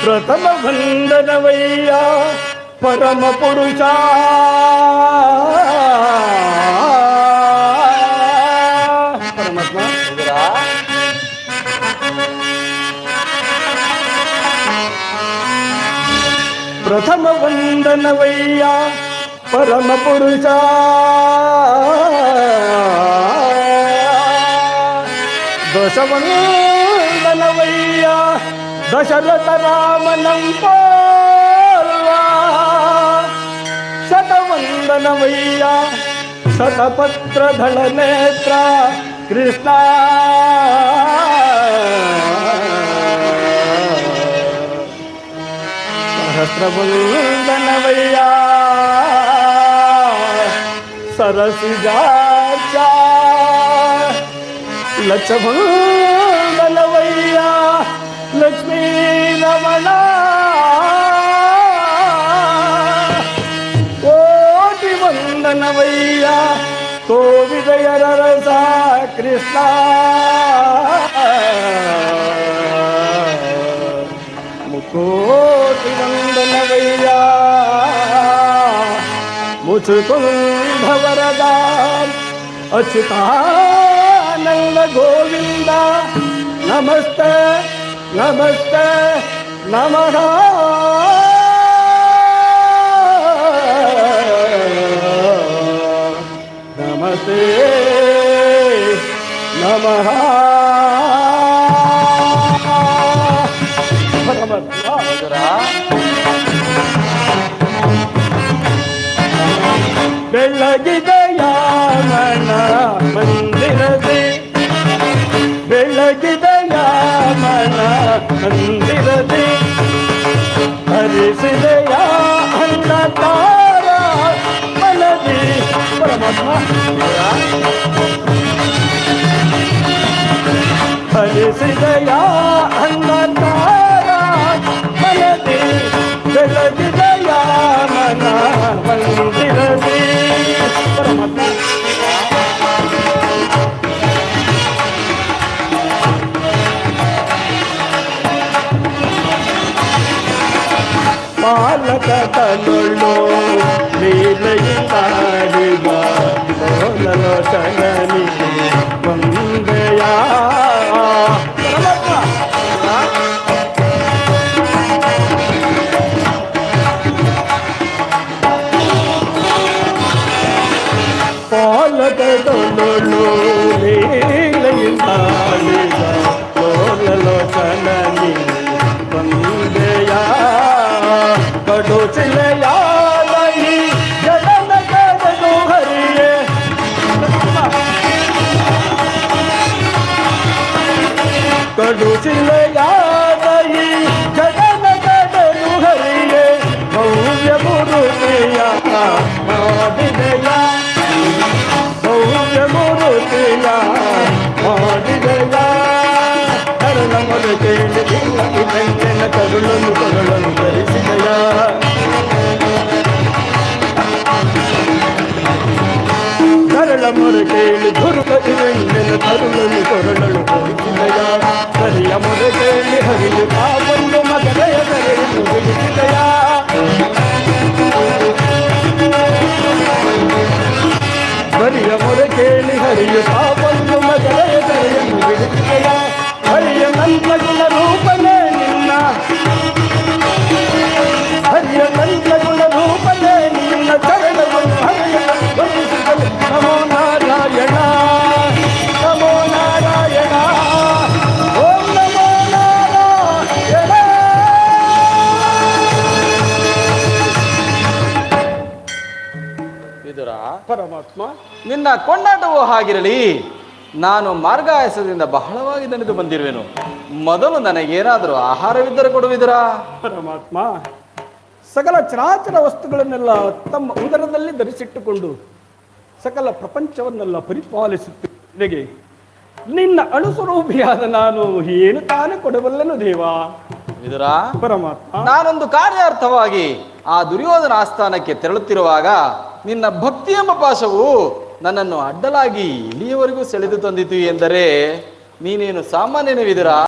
ಪ್ರಥಮ ಬಂಧನವಯ್ಯ ಪರಮ ಪುರುಷ ಪರಮಾತ್ಮ. ಪ್ರಥಮ ವಂದನವಯ್ಯ ಪರಮ ಪುರುಷ ದಶವಂದನವಯ್ಯ ದಶರಥ ರಾಮನಂ ಪೋಲ್ವ ಶತವಂದನವಯ್ಯ ಶತಪತ್ರಧಳ ನೇತ್ರ ಕೃಷ್ಣ ಸಹಸ್ರವಂದನವಯ್ಯ ಸರಸಿಜಾಚ ಲಕ್ಷವಂದನವಯ್ಯ ಲಕ್ಷ್ಮೀ ರಮಣ ಕೋಟಿ ವಂದನವಯ್ಯ ಕೋವಿದಯರ ರಸ ಕೃಷ್ಣ ಮುಕೋಟಿ ವಂದನವಯ್ಯ ಮುಚುಕುಂಧ ವರದ ಅಚ್ಯುತಾನಂದ ಗೋವಿಂದ ನಮಸ್ತೆ ನಮಸ್ತೆ ನಮಃ ನಮಸ್ತೆ ನಮಃ. ಬೆಳಗಿದೆಯ ಮನ ಮಂದಿರದೆ ಬೆಳಗಿದೆಯ ಮನ ಮಂದಿರದೆ ಹರಿಸಿದೆಯ ಅನ್ನ ತಾರ ಮನದಿ ಪರಮಾತ್ಮ. ಹರಿಸಿದೆಯ ಅನ್ನ ತಾರ ಮನದಿ ಬೆಳಗಿದೆಯ ಮನ ಮಂದಿರದೆ ಪರಮಾತ್ಮ. ಪಾಲಕ ತಲುಳ್ಳು ಲೀಲೆಯಿಂದಾಡಿದ ಲೋಲೋಚನನಿ ವಂದೆಯ ಪಾಲಕ ತಲುಳ್ಳು ಲೀಲೆಯಿಂದಾಡಿದ ಲೋಲೋಚನನಿ ವಂದೆಯ ಕಡು ಚಿಲೆಯಾಗಿ ಜಗನ ಕಡದು ಹರಿಯೇ ಕಡು ಚಿಲೆಯಾಗಿ ಜಗನ ಕಡದು ಹರಿಯೇ ಭವ್ಯ ಮುರುತಿಯ ಮಾಡಿದೆಯ ಭವ್ಯ ಮುರುತಿಯ ಮಾಡಿದೆಯ ಕರುಣ ಮೊದಲೇ ಬೆಂಕಿನ ಕರುಳನ್ನು ಕೊರಳನ್ನು ಧರಿಸಿದೆಯ ಕರಳ ಮೊರೆ ಕೇಳಿ ದುರ್ಗ ಇವೆಂಗಿನ ಕರುಳನ್ನು ಕೊರಳನ್ನು ಧರಿಸಿದೆಯ ಕರಿಯ ಮೊರೆ ಕೇಳಿ ಹರಿದು ಕಾವೊಂದು ಮಗನೆಯ ಕರೆಯನ್ನು ಬಿಡಿಸಿದೆಯ ಕರಿಯ ಮೊರೆ ಕೇಳಿ ಹರಿಯು ಕಾವೊಂದು ಮಗನೆಯ ಕರೆಯನ್ನು ಬಿಡಿಸಿದೆಯ ಹರಿಯ ಮಂತ್ರಗುಣ ರೂಪನೇ ನಿನ್ನ ಹರಿಯ ಮಂತ್ರಗುಣ ರೂಪನೇ ನಿನ್ನ ಚರಣವನ್ನು ಹರಿಯ ವಂದಿಸಿದನು. ನಮೋ ನಾರಾಯಣ ನಮೋ ನಾರಾಯಣ ಓಂ ನಮೋ ನಾರಾಯಣ. ವಿದುರ ಪರಮಾತ್ಮ, ನಿನ್ನ ಕೊಂಡಾಟವೂ ಹಾಗಿರಲಿ. ನಾನು ಮಾರ್ಗಾಯಸದಿಂದ ಬಹಳವಾಗಿ ದಣಿದು ಬಂದಿರುವೆನು. ಮೊದಲು ನನಗೇನಾದರೂ ಆಹಾರವಿದ್ದರೆ ಕೊಡುವಿದರಾ? ಪರಮಾತ್ಮ, ಸಕಲ ಚರಾಚರ ವಸ್ತುಗಳನ್ನೆಲ್ಲ ತಮ್ಮ ಉದರದಲ್ಲಿ ಧರಿಸಿಟ್ಟುಕೊಂಡು ಸಕಲ ಪ್ರಪಂಚವನ್ನೆಲ್ಲ ಪರಿಪಾಲಿಸುತ್ತಿಗೆ ನಿನ್ನ ಅಣುಸ್ವರೂಪಿಯಾದ ನಾನು ಏನು ತಾನೇ ಕೊಡಬಲ್ಲೆನು ದೇವಾ? ವಿದುರ, ಪರಮಾತ್ಮ, ನಾನೊಂದು ಕಾರ್ಯಾರ್ಥವಾಗಿ ಆ ದುರ್ಯೋಧನ ಆಸ್ಥಾನಕ್ಕೆ ತೆರಳುತ್ತಿರುವಾಗ ನಿನ್ನ ಭಕ್ತಿ ಎಂಬ ಪಾಶವು ನನ್ನನ್ನು ಅಡ್ಡಲಾಗಿ ಇಲ್ಲಿಯವರೆಗೂ ಸೆಳೆದು ತಂದಿತು ಎಂದರೆ ನೀನೇನು ಸಾಮಾನ್ಯನೇ ವಿದುರ?